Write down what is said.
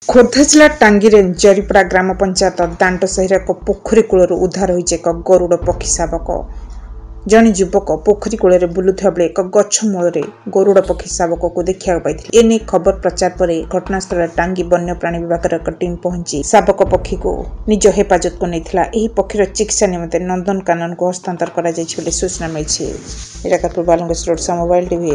ଖୋର୍ଦ୍ଧା ଜିଲ୍ଲା ଟାଙ୍ଗୀରେ ଜରିପଡ଼ା ଗ୍ରାମ ପଞ୍ଚାୟତ ଦାଣ୍ଡସାହିର ଏକ ପୋଖରୀ କୂଳରୁ ଉଦ୍ଧାର ହୋଇଛି ଏକ ଗରୁଡ଼ ପକ୍ଷୀ ଶାବକ। ଜଣେ ଯୁବକ ପୋଖରୀ କୂଳରେ ବୁଲୁଥିବା ବେଳେ ଏକ ଗଛ ମୂଳରେ ଗରୁଡ଼ ପକ୍ଷୀ ଶାବକକୁ ଦେଖିବାକୁ ପାଇଥିଲେ। ଏନେଇ ଖବର ପ୍ରଚାର ପରେ ଘଟଣାସ୍ଥଳରେ ଟାଙ୍ଗୀ ବନ୍ୟପ୍ରାଣୀ ବିଭାଗର ଏକ ଟିମ୍ ପହଞ୍ଚି ଶାବକ ପକ୍ଷୀକୁ ନିଜ ହେପାଜତକୁ ନେଇଥିଲା। ଏହି ପକ୍ଷୀର ଚିକିତ୍ସା ନିମନ୍ତେ ନନ୍ଦନକାନନକୁ ହସ୍ତାନ୍ତର କରାଯାଇଛି ବୋଲି ସୂଚନା ମିଳିଛି। ଏରାକାପୁର ବାଲୁଙ୍ଗେଶ୍ୱର ମୋବାଇଲ ଟିଭି।